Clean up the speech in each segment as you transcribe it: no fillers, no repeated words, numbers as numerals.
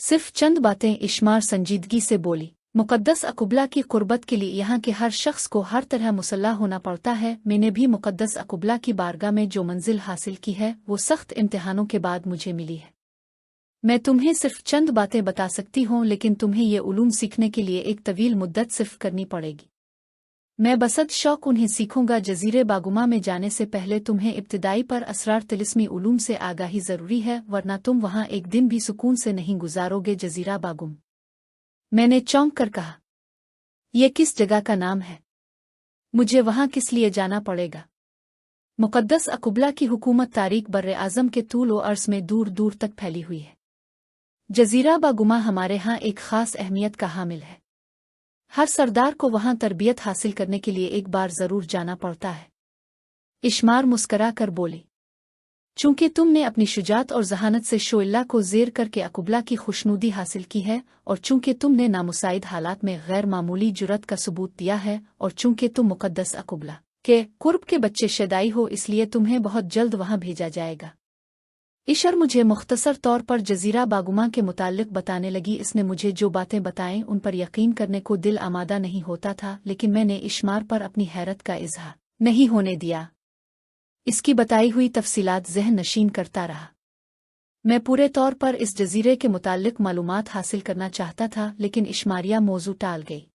सिर्फ चंद बातें। इश्मार संजीदगी से बोली, मुकद्दस अकुबला की कुर्बत के लिए यहाँ के हर शख्स को हर तरह मुसल्ला होना पड़ता है। मैंने भी मुकद्दस अकुबला की बारगाह में जो मंजिल हासिल की है वो सख्त इम्तिहानों के बाद मुझे मिली है। मैं तुम्हें सिर्फ चंद बातें बता सकती हूँ, लेकिन तुम्हें ये उलूम सीखने के लिए एक तवील मुद्दत सिर्फ करनी पड़ेगी। मैं बसद शौक उन्हें सीखूंगा। जजीरे बागुमा में जाने से पहले तुम्हें इब्तिदाई पर असरार तिलिस्मी उलूम से आगाही जरूरी है, वरना तुम वहाँ एक दिन भी सुकून से नहीं गुजारोगे। जजीरा बागुम, मैंने चौंक कर कहा, यह किस जगह का नाम है? मुझे वहाँ किस लिए जाना पड़ेगा? मुकद्दस अकुबला की हुकूमत तारीख बर्रे आज़म के तूल व अर्ज़ में दूर दूर तक फैली हुई है। जजीरा बागुमा हमारे यहाँ एक ख़ास अहमियत का हामिल है। हर सरदार को वहाँ तरबियत हासिल करने के लिए एक बार ज़रूर जाना पड़ता है। इश्मार मुस्करा कर बोली, चूंकि तुमने अपनी शुजात और जहानत से शोइल्ला को ज़ेर करके अकुबला की खुशनुदी हासिल की है, और चूंकि तुमने नामुसाइद हालात में गैर मामूली जुरत का सबूत दिया है, और चूंकि तुम मुकद्दस अकुबला के कुर्ब के बच्चे शदाई हो, इसलिए तुम्हें बहुत जल्द वहाँ भेजा जाएगा। इशर मुझे मुख्तसर तौर पर जजीरा बागुमा के मुताल्लिक बताने लगी। इसने मुझे जो बातें बताएं उन पर यकीन करने को दिल आमादा नहीं होता था, लेकिन मैंने इश्मार पर अपनी हैरत का इजहार नहीं होने दिया। इसकी बताई हुई तफसीलात ज़हन नशीन करता रहा। मैं पूरे तौर पर इस जजीरे के मुताल्लिक मालूमात हासिल करना चाहता था, लेकिन इश्मारिया मौजू टाल गई।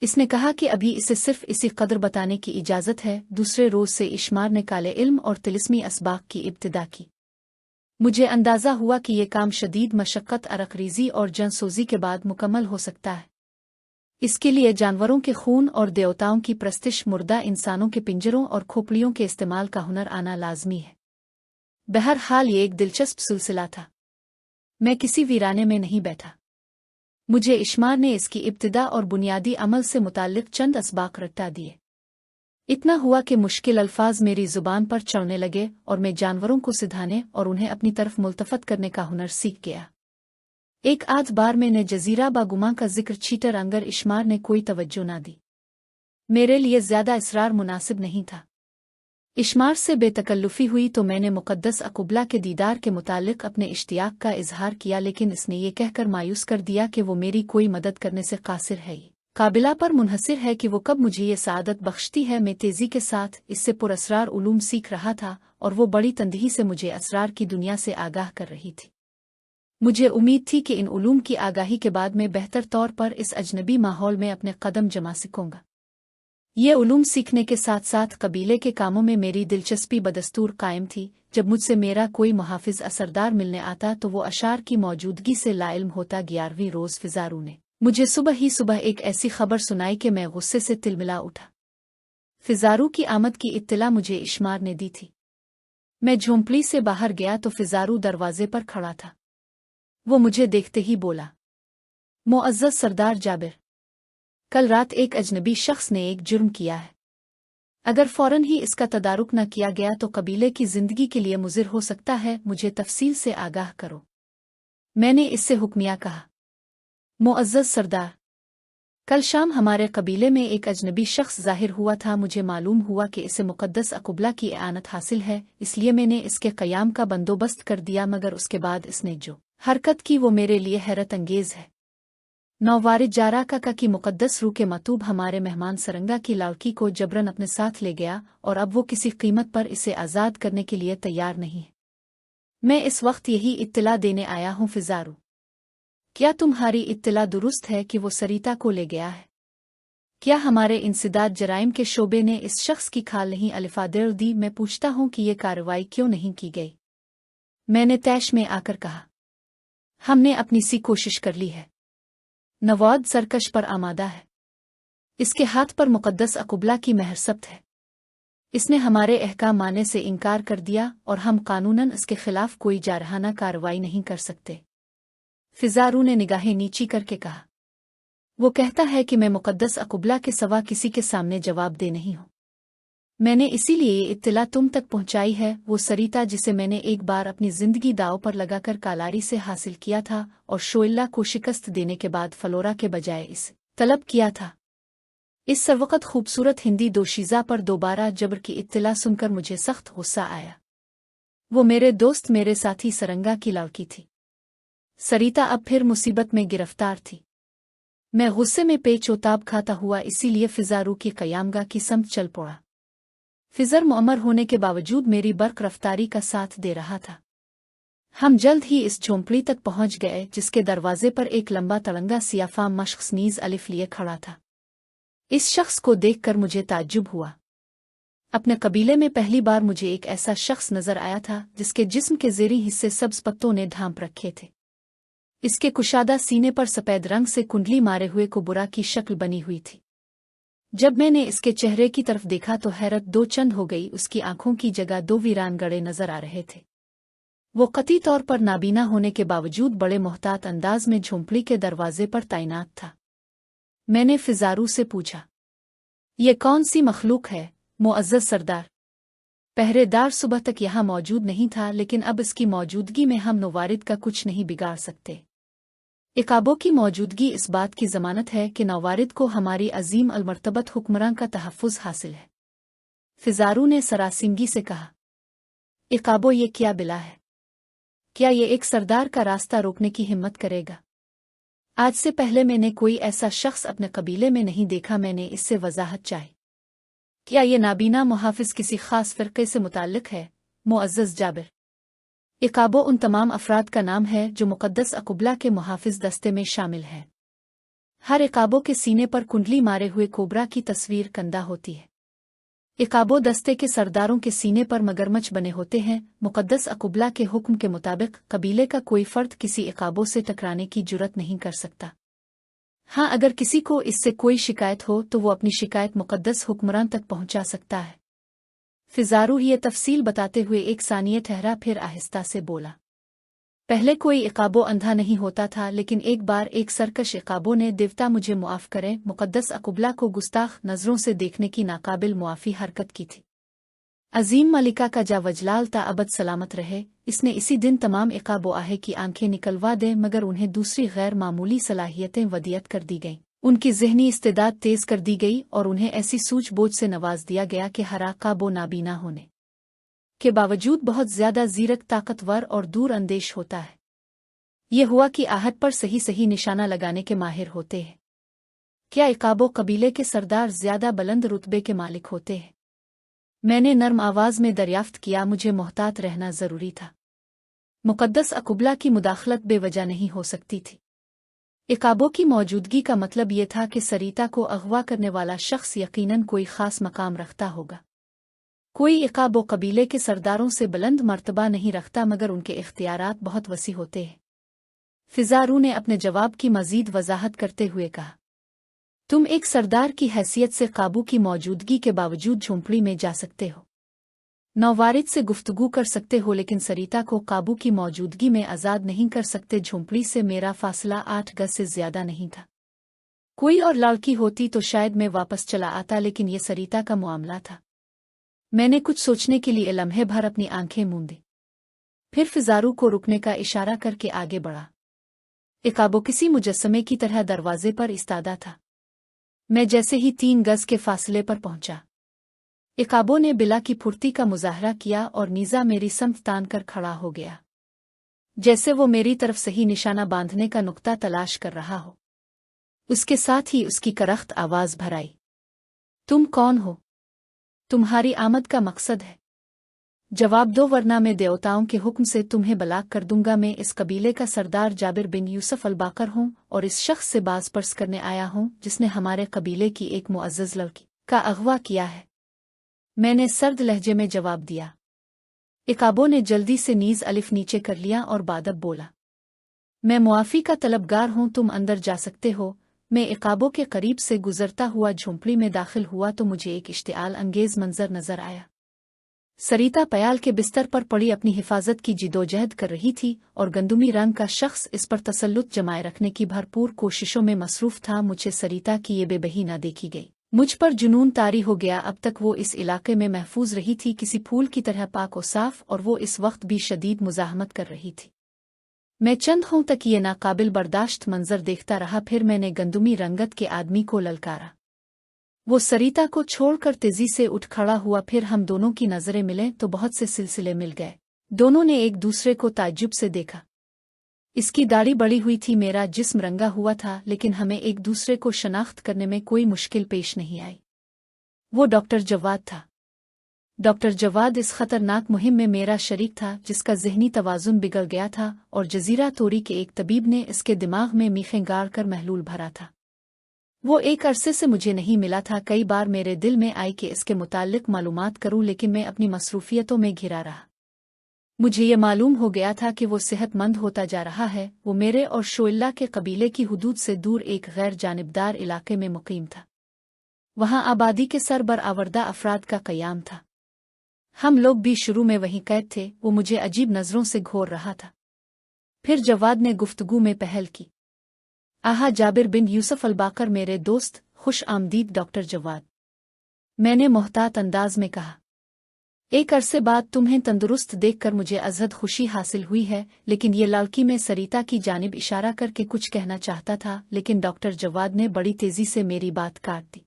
इसने कहा कि अभी इसे सिर्फ इसी कदर बताने की इजाज़त है। दूसरे रोज़ से इश्मार ने काले इल्म और तिलिस्मी असबाक की इब्तिदा की। मुझे अंदाज़ा हुआ कि यह काम शदीद मशक्क़त, अरक़रीज़ी और जनसोज़ी के बाद मुकम्मल हो सकता है। इसके लिए जानवरों के खून और देवताओं की प्रस्तिश, मुर्दा इंसानों के पिंजरों और खोपड़ियों के इस्तेमाल का हुनर आना लाजमी है। बहरहाल ये एक दिलचस्प सिलसिला था। मैं किसी वीराने में नहीं बैठा। मुझे इश्मार ने इसकी इब्तिदा और बुनियादी अमल से मुताल्लिक चंद असबाक रट्टा दिए। इतना हुआ कि मुश्किल अल्फाज मेरी ज़ुबान पर चढ़ने लगे और मैं जानवरों को सिधाने और उन्हें अपनी तरफ मुल्तफ़त करने का हुनर सीख गया। एक आध बार मैंने जजीरा बागुमा का जिक्र छीटर अंगर इश्मार ने कोई तवज्जो ना दी। मेरे लिए ज़्यादा इसरार मुनासिब नहीं था। इश्मार से बेतकल्लुफ़ी हुई तो मैंने मुकद्दस अकुबला के दीदार के मुतालिक अपने इश्तियाक का इजहार किया, लेकिन इसने ये कहकर मायूस कर दिया कि वो मेरी कोई मदद करने से कासिर है, काबिला पर मुनहसिर है कि वो कब मुझे ये सआदत बख्शती है। मैं तेज़ी के साथ इससे पुरअसरार उलूम सीख रहा था और वो बड़ी तंदही से मुझे असरार की दुनिया से आगाह कर रही थी। मुझे उम्मीद थी कि इन उलूम की आगाही के बाद मैं बेहतर तौर पर इस अजनबी माहौल में अपने कदम जमा सकूंगा। ये उलूम सीखने के साथ साथ कबीले के कामों में मेरी दिलचस्पी बदस्तूर कायम थी। जब मुझसे मेरा कोई मुहाफिज असरदार मिलने आता तो वो अशार की मौजूदगी से लाइल्म होता। 11वीं रोज़ फिजारू ने मुझे सुबह ही सुबह एक ऐसी खबर सुनाई कि मैं गुस्से से तिलमिला उठा। फिजारू की आमद की इत्तला मुझे इश्मार ने दी थी। मैं झोंपड़ी से बाहर गया तो फिजारू दरवाजे पर खड़ा था। वो मुझे देखते ही बोला, मुअज़्ज़ज़ सरदार जाबिर, कल रात एक अजनबी शख्स ने एक जुर्म किया है। अगर फौरन ही इसका तदारुक न किया गया तो कबीले की जिंदगी के लिए मुज़िर हो सकता है। मुझे तफसील से आगाह करो। मैंने इससे हुक्मिया कहा, मुअज़्ज़ज़ सरदार, कल शाम हमारे कबीले में एक अजनबी शख्स ज़ाहिर हुआ था। मुझे मालूम हुआ कि इसे मुकद्दस अकुबला की एआनत हासिल है, इसलिए मैंने इसके क़याम का बंदोबस्त कर दिया। मगर उसके बाद इसने जो हरकत की वो मेरे लिए हैरत अंगेज़ है। नौवारिद जारा काका की मुकद्दस रूह के मतूब हमारे मेहमान सरंगा की लड़की को जबरन अपने साथ ले गया और अब वो किसी कीमत पर इसे आज़ाद करने के लिए तैयार नहीं है। मैं इस वक्त यही इत्तला देने आया हूँ। फिजारू, क्या तुम्हारी इत्तला दुरुस्त है कि वो सरिता को ले गया है? क्या हमारे इंसदाद जराइम के शोबे ने इस शख्स की खाल नहीं अलिफादेर दी? मैं पूछता हूँ कि ये कार्रवाई क्यों नहीं की गई? मैंने तैश में आकर कहा, हमने अपनी सी कोशिश कर ली है। नवाद सरकश पर आमादा है। इसके हाथ पर मुकद्दस अकुबला की महरसब्त है। इसने हमारे अहकाम मानने से इनकार कर दिया और हम कानूनन इसके खिलाफ कोई जारहाना कार्रवाई नहीं कर सकते। फिजारू ने निगाहें नीची करके कहा, वो कहता है कि मैं मुकद्दस अकुबला के सवा किसी के सामने जवाब दे नहीं हूँ। मैंने इसीलिए ये इत्तला तुम तक पहुंचाई है। वो सरिता जिसे मैंने एक बार अपनी जिंदगी दाव पर लगाकर कालारी से हासिल किया था और शोइल्ला को शिकस्त देने के बाद फलोरा के बजाय इसे तलब किया था, इस सर्वकत खूबसूरत हिंदी दोशीज़ा पर दोबारा जबर की इत्तला सुनकर मुझे सख्त गुस्सा आया। वो मेरे दोस्त, मेरे साथी सरंगा की लड़की थी। सरिता अब फिर मुसीबत में गिरफ्तार थी। मैं गुस्से में पेचोताब खाता हुआ इसीलिए फिजारू की क़यामगाह की समत चल पड़ा। फिजर मुअम्मर होने के बावजूद मेरी बर्क रफ्तारी का साथ दे रहा था। हम जल्द ही इस झोंपड़ी तक पहुंच गए जिसके दरवाजे पर एक लंबा तड़ंगा सियाफाम मशख्स नीज अलिफ लिए खड़ा था। इस शख्स को देखकर मुझे ताज्जुब हुआ। अपने कबीले में पहली बार मुझे एक ऐसा शख्स नजर आया था जिसके जिस्म के ज़ेरी हिस्से सब्ज पत्तों ने ढांप रखे थे। इसके कुशादा सीने पर सफ़ेद रंग से कुंडली मारे हुए कुबरा की शक्ल बनी हुई थी। जब मैंने इसके चेहरे की तरफ देखा तो हैरत दो चंद हो गई। उसकी आंखों की जगह दो वीरान गड़े नजर आ रहे थे। वो कतई तौर पर नाबीना होने के बावजूद बड़े मोहतात अंदाज में झोंपड़ी के दरवाजे पर तैनात था। मैंने फिजारू से पूछा, ये कौन सी मखलूक है मुअज़्ज़ज़ सरदार? पहरेदार सुबह तक यहाँ मौजूद नहीं था, लेकिन अब इसकी मौजूदगी में हम नौवारिद का कुछ नहीं बिगाड़ सकते। इकाबों की मौजूदगी इस बात की ज़मानत है कि नौवारिद को हमारी अजीम अलमर्तबत हुक्मरान का तहफ़्फ़ुज़ हासिल है। फिजारू ने सरासिंगी से कहा, इकाबो ये क्या बिला है? क्या ये एक सरदार का रास्ता रोकने की हिम्मत करेगा? आज से पहले मैंने कोई ऐसा शख्स अपने कबीले में नहीं देखा। मैंने इससे वजाहत चाही। क्या ये नाबीना मुहाफिज किसी खास फ़िरक़े से मुताल्लिक है मुअज़्ज़ज़ जाबिर? इकाबो उन तमाम अफराद का नाम है जो मुक़द्दस अकुबला के मुहाफिज दस्ते में शामिल हैं। हर इकाबो के सीने पर कुंडली मारे हुए कोबरा की तस्वीर कंदा होती है। इकाबो दस्ते के सरदारों के सीने पर मगरमच्छ बने होते हैं। मुक़द्दस अकुबला के हुक्म के मुताबिक कबीले का कोई फ़र्द किसी इकाबो से टकराने की जुर्रत नहीं कर सकता। हाँ, अगर किसी को इससे कोई शिकायत हो तो वो अपनी शिकायत मुक़द्दस हुक्मरान तक पहुंचा सकता है। फिजारू ये तफसील बताते हुए एक सानिये ठहरा, फिर आहिस्ता से बोला, पहले कोई इकाबो अंधा नहीं होता था, लेकिन एक बार एक सरकश इकाबो ने, देवता मुझे मुआफ़ करें, मुक़द्दस अकुबला को गुस्ताख नज़रों से देखने की नाकाबिल मुआफ़ी हरकत की थी। अजीम मलिका का जा वजलाल ता अबद सलामत रहे, इसने इसी दिन तमाम इकाबो आहे की आंखें निकलवा दें, मगर उन्हें दूसरी गैर मामूली सलाहियतें वदियत कर दी गईं। उनकी ज़हनी इस्तेदाद तेज़ कर दी गई और उन्हें ऐसी सूझ बूझ से नवाज दिया गया कि हर इकाबो नाबीना होने के बावजूद बहुत ज़्यादा ज़ीरक, ताकतवर और दूर अंदेश होता है। ये हुआ कि आहट पर सही सही निशाना लगाने के माहिर होते हैं। क्या इकाबो कबीले के सरदार ज़्यादा बुलंद रुतबे के मालिक होते हैं? मैंने नर्म आवाज़ में दरियाफ्त किया। मुझे मोहतात रहना ज़रूरी था। मुक़द्दस अकुबला की मुदाखलत बेवजह नहीं हो सकती थी। इकाबो की मौजूदगी का मतलब ये था कि सरिता को अगवा करने वाला शख्स यकीनन कोई ख़ास मकाम रखता होगा। कोई इकाबो कबीले के सरदारों से बुलंद मर्तबा नहीं रखता, मगर उनके इख्तियारात बहुत वसी होते हैं। फिजारू ने अपने जवाब की मज़ीद वजाहत करते हुए कहा, तुम एक सरदार की हैसियत से काबू की मौजूदगी के बावजूद झोंपड़ी में जा सकते हो, नौवारिद से गुफ्तगू कर सकते हो, लेकिन सरिता को काबू की मौजूदगी में आज़ाद नहीं कर सकते। झोंपड़ी से मेरा फासला 8 गज से ज़्यादा नहीं था। कोई और लड़की होती तो शायद मैं वापस चला आता, लेकिन ये सरिता का मामला था। मैंने कुछ सोचने के लिए लम्हे भर अपनी आंखें मूंदी, फिर फिजारू को रुकने का इशारा करके आगे बढ़ा। इकाबो किसी मुजस्समे की तरह दरवाजे पर इस्तादा था। मैं जैसे ही 3 गज के फासले पर पहुंचा, इकाबो ने बिला की फुर्ती का मुजाहरा किया और नीज़ा मेरी समत तान कर खड़ा हो गया, जैसे वो मेरी तरफ सही निशाना बांधने का नुक्ता तलाश कर रहा हो। उसके साथ ही उसकी करख्त आवाज़ भराई, तुम कौन हो? तुम्हारी आमद का मकसद है? जवाब दो, वरना मैं देवताओं के हुक्म से तुम्हें बलाग कर दूंगा। मैं इस कबीले का सरदार जाबिर बिन यूसुफ अलबाकर हूँ और इस शख्स से बाज पर्स करने आया हूँ जिसने हमारे कबीले की एक मुअज़्ज़ज़ लड़की का अगवा किया है। मैंने सर्द लहजे में जवाब दिया। इकाबो ने जल्दी से नीज़ अलिफ नीचे कर लिया और बादब बोला, मैं मुआफ़ी का तलबगार हूँ, तुम अंदर जा सकते हो। मैं इकाबो के करीब से गुजरता हुआ झोंपड़ी में दाखिल हुआ तो मुझे एक इश्तिआल अंगेज़ मंजर नजर आया। सरिता पयाल के बिस्तर पर पड़ी अपनी हिफाजत की जिदोजहद कर रही थी और गंदुमी रंग का शख्स इस पर तसल्लुत जमाए रखने की भरपूर कोशिशों में मसरूफ़ था। मुझे सरिता की ये बेबही न देखी गई। मुझ पर जुनून तारी हो गया। अब तक वो इस इलाके में महफूज रही थी, किसी फूल की तरह पाक और साफ, और वो इस वक्त भी शदीद मुज़ाहमत कर रही थी। मैं चंद हों तक ये नाकाबिल बर्दाश्त मंजर देखता रहा। फिर मैंने गंदुमी रंगत के आदमी को ललकारा। वो सरिता को छोड़कर तेजी से उठ खड़ा हुआ। फिर हम दोनों की नजरें मिले तो बहुत से सिलसिले मिल गए। दोनों ने एक दूसरे को ताज्जुब से देखा। इसकी दाढ़ी बड़ी हुई थी, मेरा जिस्म रंगा हुआ था, लेकिन हमें एक दूसरे को शनाख्त करने में कोई मुश्किल पेश नहीं आई। वो डॉक्टर जवाद था। डॉक्टर जवाद इस खतरनाक मुहिम में मेरा शरीक था जिसका ज़हनी तवाज़ुन बिगड़ गया था और जजीरा तोरी के एक तबीब ने इसके दिमाग में मीखें गाड़ कर महलूल भरा था। वो एक अरसे से मुझे नहीं मिला था। कई बार मेरे दिल में आई कि इसके मुताल्लिक मालूमात करूं, लेकिन मैं अपनी मसरूफियतों में घिरा रहा। मुझे ये मालूम हो गया था कि वो सेहतमंद होता जा रहा है। वो मेरे और शोइल्ला के कबीले की हुदूद से दूर एक गैर जानिबदार इलाके में मुकीम था। वहाँ आबादी के सरबर आवरदा अफराद का क़याम था। हम लोग भी शुरू में वहीं कैद थे। वो मुझे अजीब नज़रों से घोर रहा था। फिर जवाद ने गुफ्तगू में पहल की। आहा जाबिर बिन यूसुफ अलबाकर, मेरे दोस्त, खुश आमदीद डॉक्टर जवाद, मैंने मोहतात अंदाज में कहा। एक अरसे बाद तुम्हें तंदुरुस्त देखकर मुझे अजहद खुशी हासिल हुई है। लेकिन ये लड़की में सरिता की जानिब इशारा करके कुछ कहना चाहता था, लेकिन डॉक्टर जवाद ने बड़ी तेजी से मेरी बात काट दी।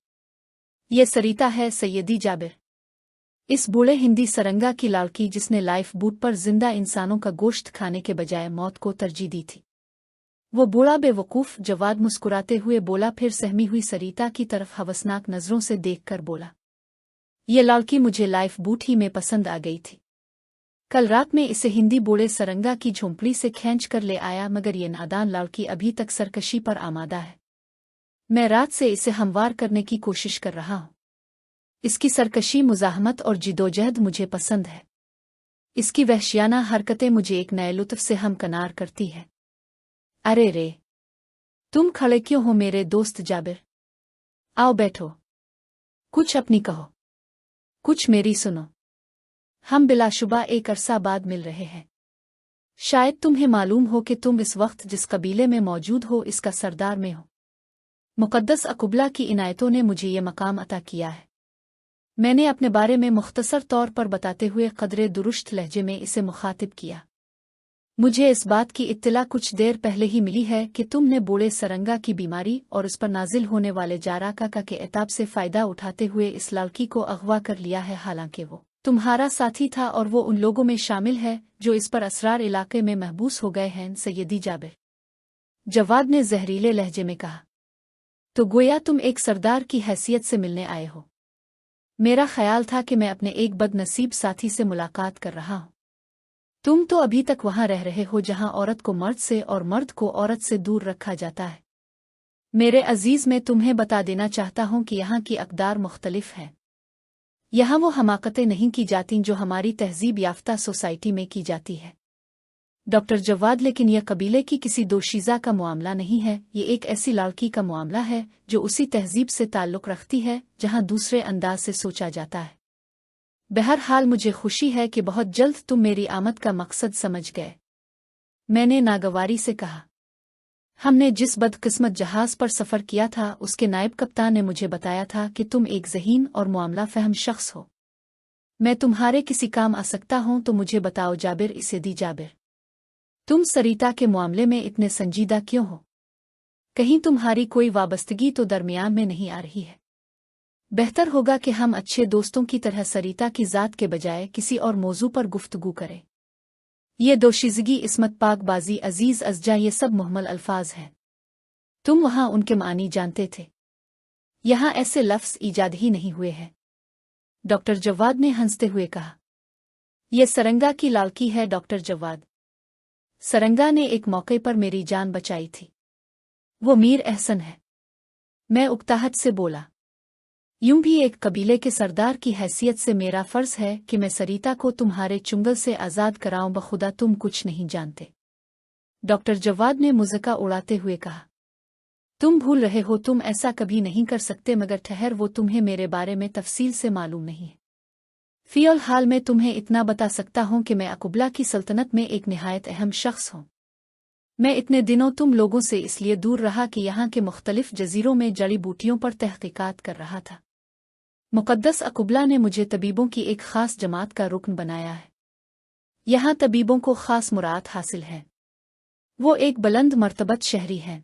ये सरिता है सैयदी जाबिर, इस बूढ़े हिंदी सरंगा की लड़की जिसने लाइफ बूट पर जिंदा इंसानों का गोश्त खाने के बजाय मौत को तरजीह दी थी। वो बूढ़ा बेवकूफ जवाद मुस्कुराते हुए बोला, फिर सहमी हुई सरिता की तरफ हवसनाक नजरों से देखकर बोला, ये लड़की मुझे लाइफ बूट ही में पसंद आ गई थी। कल रात में इसे हिंदी बूढ़े सरंगा की झोंपड़ी से खींच कर ले आया, मगर ये नादान लड़की अभी तक सरकशी पर आमादा है। मैं रात से इसे हमवार करने की कोशिश कर रहा हूँ। इसकी सरकशी, मुज़ाहमत और जिदोजहद मुझे पसंद है। इसकी वहशियाना हरकतें मुझे एक नए लुत्फ से हमकनार करती है। अरे रे, तुम खड़े क्यों हो मेरे दोस्त जाबिर? आओ बैठो, कुछ अपनी कहो, कुछ मेरी सुनो। हम बिलाशुबा एक अरसा बाद मिल रहे हैं। शायद तुम्हें मालूम हो कि तुम इस वक्त जिस कबीले में मौजूद हो इसका सरदार में हो। मुक़द्दस अकुबला की इनायतों ने मुझे ये मकाम अता किया है। मैंने अपने बारे में मुख्तसर तौर पर बताते हुए कदरे दुरुस्त लहजे में इसे मुखातिब किया। मुझे इस बात की इत्तला कुछ देर पहले ही मिली है कि तुमने बूढ़े सरंगा की बीमारी और उस पर नाजिल होने वाले जाराका के एताब से फ़ायदा उठाते हुए इस लड़की को अगवा कर लिया है। हालांकि वो तुम्हारा साथी था और वो उन लोगों में शामिल है जो इस पर असरार इलाके में महबूस हो गए हैं। सैयदी जाबिर, जवाद ने जहरीले लहजे में कहा, तो गोया तुम एक सरदार की हैसियत से मिलने आए हो। मेरा ख्याल था कि मैं अपने एक बदनसीब साथी से मुलाकात कर रहा हूँ। तुम तो अभी तक वहां रह रहे हो जहां औरत को मर्द से और मर्द को औरत से दूर रखा जाता है। मेरे अजीज, मैं तुम्हें बता देना चाहता हूं कि यहाँ की अक़दार मुख्तलिफ है। यहाँ वो हमाकतें नहीं की जाती जो हमारी तहजीब याफ्ता सोसाइटी में की जाती है। डॉक्टर जवाद, लेकिन यह कबीले की किसी दोशीज़ा का मामला नहीं है। ये एक ऐसी लड़की का मामला है जो उसी तहजीब से ताल्लुक़ रखती है जहाँ दूसरे अंदाज से सोचा जाता है। बहरहाल मुझे खुशी है कि बहुत जल्द तुम मेरी आमद का मकसद समझ गए। मैंने नागवारी से कहा, हमने जिस बदकिस्मत जहाज पर सफ़र किया था उसके नायब कप्तान ने मुझे बताया था कि तुम एक ज़हीन और मामला फ़हम शख्स हो। मैं तुम्हारे किसी काम आ सकता हूँ तो मुझे बताओ जाबिर। इसे दी जाबिर, तुम सरिता के मामले में इतने संजीदा क्यों हो? कहीं तुम्हारी कोई वाबस्तगी तो दरमियान में नहीं आ रही है? बेहतर होगा कि हम अच्छे दोस्तों की तरह सरिता की ज़ात के बजाय किसी और मौजू पर गुफ्तगू करें। ये दोशीज़गी, इस्मत, पाकबाजी, अजीज़, अज़जा, ये सब मुहम्मल अल्फाज हैं। तुम वहाँ उनके मानी जानते थे। यहाँ ऐसे लफ्ज़ ईजाद ही नहीं हुए हैं। डॉक्टर जवाद ने हंसते हुए कहा, यह सरंगा की लड़की है। डॉक्टर जवाद, सरंगा ने एक मौके पर मेरी जान बचाई थी। वो मीर एहसन है। मैं उकताहट से बोला, यूं भी एक कबीले के सरदार की हैसियत से मेरा फ़र्ज़ है कि मैं सरिता को तुम्हारे चुंगल से आज़ाद कराऊं। बखुदा तुम कुछ नहीं जानते। डॉक्टर जवाद ने मुज़क्का उड़ाते हुए कहा, तुम भूल रहे हो, तुम ऐसा कभी नहीं कर सकते। मगर ठहर, वो तुम्हें मेरे बारे में तफसील से मालूम नहीं है। फ़िलहाल हाल मैं तुम्हें इतना बता सकता हूँ कि मैं अकुबला की सल्तनत में एक निहायत अहम शख्स हूँ। मैं इतने दिनों तुम लोगों से इसलिए दूर रहा कि यहाँ के मुख्तलिफ जजीरों में जड़ी बूटियों पर तहक़ीक़ात कर रहा था। मुक़द्दस अकुबला ने मुझे तबीबों की एक ख़ास जमात का रुकन बनाया है। यहाँ तबीबों को ख़ास मुराद हासिल है। वो एक बुलंद मर्तबत शहरी हैं।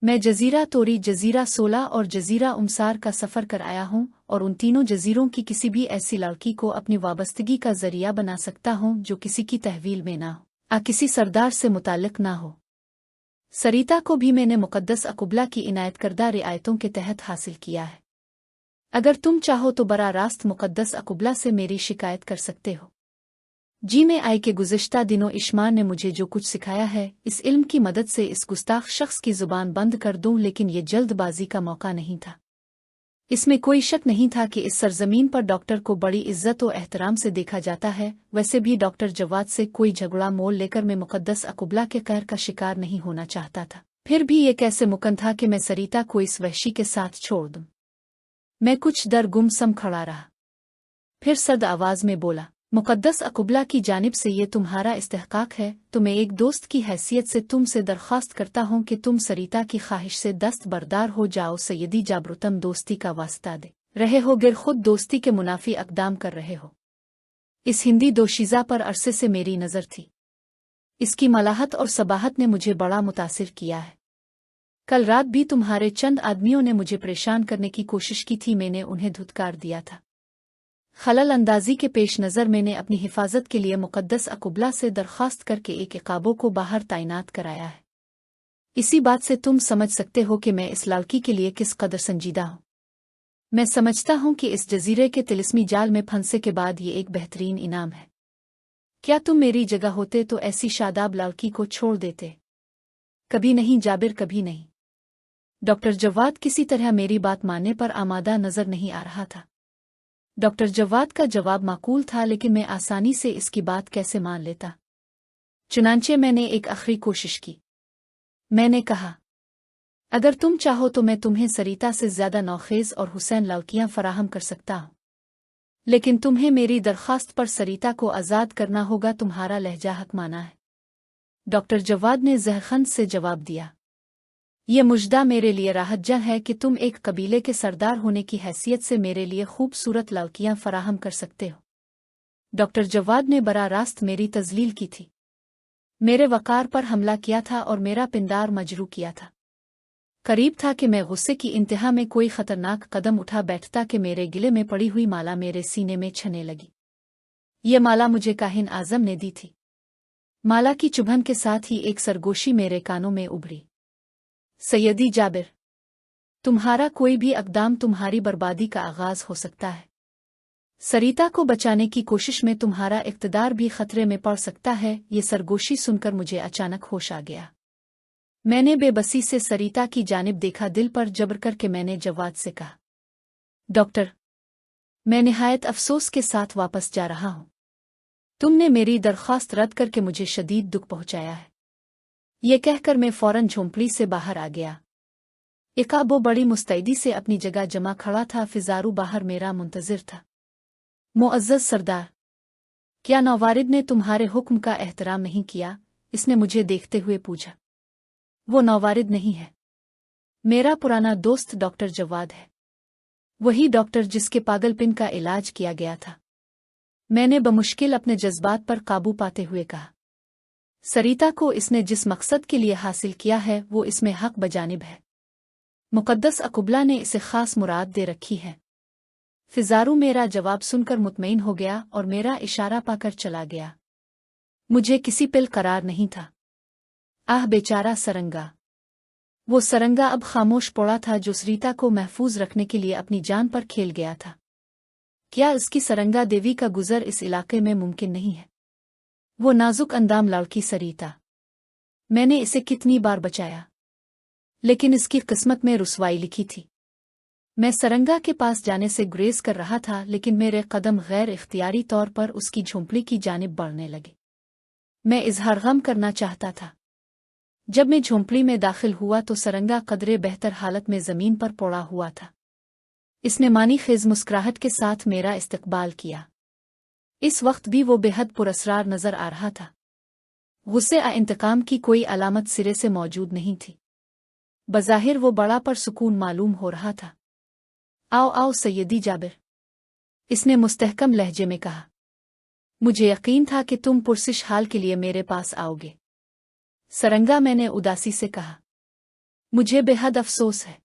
मैं जजीरा तोरी, जजीरा सोला और जजीरा उमसार का सफ़र कर आया हूँ और उन तीनों जजीरों की किसी भी ऐसी लड़की को अपनी वाबस्तगी का ज़रिया बना सकता हूँ जो किसी की तहवील में ना हो। किसी सरदार से मुताल्लिक ना हो। सरीता को भी मैंने मुकद्दस अकुबला की इनायत करदा रियायतों के तहत हासिल किया है। अगर तुम चाहो तो बरा रास्त मुकद्दस अकुबला से मेरी शिकायत कर सकते हो। जी मैं आई के गुज़िश्ता दिनों इश्मार ने मुझे जो कुछ सिखाया है, इस इल्म की मदद से इस गुस्ताख शख्स की ज़ुबान बंद कर दूं, लेकिन ये जल्दबाजी का मौका नहीं था। इसमें कोई शक नहीं था कि इस सरजमीन पर डॉक्टर को बड़ी इज्जत और एहतराम से देखा जाता है। वैसे भी डॉक्टर जवाद से कोई झगड़ा मोल लेकर मैं मुकद्दस अकुबला के कहर का शिकार नहीं होना चाहता था। फिर भी ये कैसे मुमकिन था कि मैं सरीता को इस वहशी के साथ छोड़ दूं। मैं कुछ दर गुमसम खड़ा रहा, फिर सर्द आवाज में बोला, मुकद्दस अकुबला की जानिब से ये तुम्हारा इस्तेहकाक है, तो मैं एक दोस्त की हैसियत से तुमसे दरख्वास्त करता हूँ कि तुम सरीता की ख्वाहिश से दस्तबरदार हो जाओ। सैयदी जाबरुतम दोस्ती का वास्ता दे रहे हो, गिर खुद दोस्ती के मुनाफी अकदाम कर रहे हो। इस हिंदी दोशीज़ा पर अरसे से मेरी नज़र थी। इसकी मलाहत और सबाहत ने मुझे बड़ा मुतासिर किया है। कल रात भी तुम्हारे चंद आदमियों ने मुझे परेशान करने की कोशिश की थी, मैंने उन्हें धुतकार दिया था। खलल अंदाजी के पेश नज़र मैंने अपनी हिफाजत के लिए मुकद्दस अकुबला से दरख्वास्त करके एक इकाबों को बाहर तैनात कराया है। इसी बात से तुम समझ सकते हो कि मैं इस लड़की के लिए किस कदर संजीदा हूँ। मैं समझता हूँ कि इस जजीरे के तिलिस्मी जाल में फंसे के बाद ये एक बेहतरीन इनाम है। क्या तुम मेरी जगह होते तो ऐसी शादाब लड़की को छोड़ देते? कभी नहीं जाबिर, कभी नहीं। डॉक्टर जवाद किसी तरह मेरी बात मानने पर आमादा नजर नहीं आ रहा था। डॉक्टर जवाद का जवाब माकूल था, लेकिन मैं आसानी से इसकी बात कैसे मान लेता। चुनांचे मैंने एक आखिरी कोशिश की। मैंने कहा, अगर तुम चाहो तो मैं तुम्हें सरीता से ज्यादा नौखेज और हुसैन लड़कियां फराहम कर सकता हूं, लेकिन तुम्हें मेरी दरख्वास्त पर सरीता को आज़ाद करना होगा। तुम्हारा लहजा हकमाना है। डॉक्टर जवाद ने जहखंद से जवाब दिया, ये मुजदा मेरे लिए राहत जंग है कि तुम एक कबीले के सरदार होने की हैसियत से मेरे लिए खूबसूरत लड़कियां फराहम कर सकते हो। डॉक्टर जवाद ने बरा रास्त मेरी तजलील की थी, मेरे वकार पर हमला किया था और मेरा पिंडार मजरू किया था। करीब था कि मैं गुस्से की इंतहा में कोई खतरनाक कदम उठा बैठता कि मेरे गिले में पड़ी हुई माला मेरे सीने में छने लगी। ये माला मुझे काहिन आजम ने दी थी। माला की चुभन के साथ ही एक सरगोशी मेरे कानों में उभरी, सैयदी जाबिर, तुम्हारा कोई भी अक़दाम तुम्हारी बर्बादी का आगाज हो सकता है। सरीता को बचाने की कोशिश में तुम्हारा इक़्तिदार भी खतरे में पड़ सकता है। ये सरगोशी सुनकर मुझे अचानक होश आ गया। मैंने बेबसी से सरीता की जानिब देखा, दिल पर जबर करके मैंने जवाद से कहा, डॉक्टर, मैं निहायत अफसोस के साथ वापस जा रहा हूं। तुमने मेरी दरख्वास्त रद्द करके मुझे शदीद दुख पहुंचाया है। ये कहकर मैं फौरन झोंपड़ी से बाहर आ गया। इकाबो बड़ी मुस्तैदी से अपनी जगह जमा खड़ा था। फिजारू बाहर मेरा मुंतजिर था। मुअज़्ज़ज़ सरदार, क्या नौवारिद ने तुम्हारे हुक्म का एहतराम नहीं किया? इसने मुझे देखते हुए पूछा। वो नौवारिद नहीं है, मेरा पुराना दोस्त डॉक्टर जवाद है। वही डॉक्टर जिसके पागलपन का इलाज किया गया था। मैंने बमुश्किल अपने जज्बात पर काबू पाते हुए कहा, सरीता को इसने जिस मकसद के लिए हासिल किया है वो इसमें हक बजानिब है। मुकद्दस अकुबला ने इसे खास मुराद दे रखी है। फिजारू मेरा जवाब सुनकर मुतमईन हो गया और मेरा इशारा पाकर चला गया। मुझे किसी पिल करार नहीं था। आह बेचारा सरंगा। वो सरंगा अब खामोश पड़ा था जो सरीता को महफूज रखने के लिए अपनी जान पर खेल गया था। क्या इसकी सरंगा देवी का गुजर इस इलाके में मुमकिन नहीं है? वो नाजुक अंदाम लड़की सरीता, मैंने इसे कितनी बार बचाया, लेकिन इसकी किस्मत में रुसवाई लिखी थी। मैं सरंगा के पास जाने से गुरेज कर रहा था, लेकिन मेरे कदम गैर इख्तियारी तौर पर उसकी झोंपड़ी की जानिब बढ़ने लगे। मैं इजहार गम करना चाहता था। जब मैं झोंपड़ी में दाखिल हुआ तो सरंगा कदरे बेहतर हालत में जमीन पर पड़ा हुआ था। इसने मानी खेज मुस्कुराहट के साथ मेरा इस्तकबाल किया। इस वक्त भी वो बेहद पुरस्रार नजर आ रहा था। गुस्से आ इंतकाम की कोई अलामत सिरे से मौजूद नहीं थी। बज़ाहिर वो बड़ा परसुकून मालूम हो रहा था। आओ आओ सैयदी जाबिर, इसने मुस्तहकम लहजे में कहा। मुझे यकीन था कि तुम पुरसिश हाल के लिए मेरे पास आओगे। सरंगा, मैंने उदासी से कहा, मुझे बेहद अफसोस है।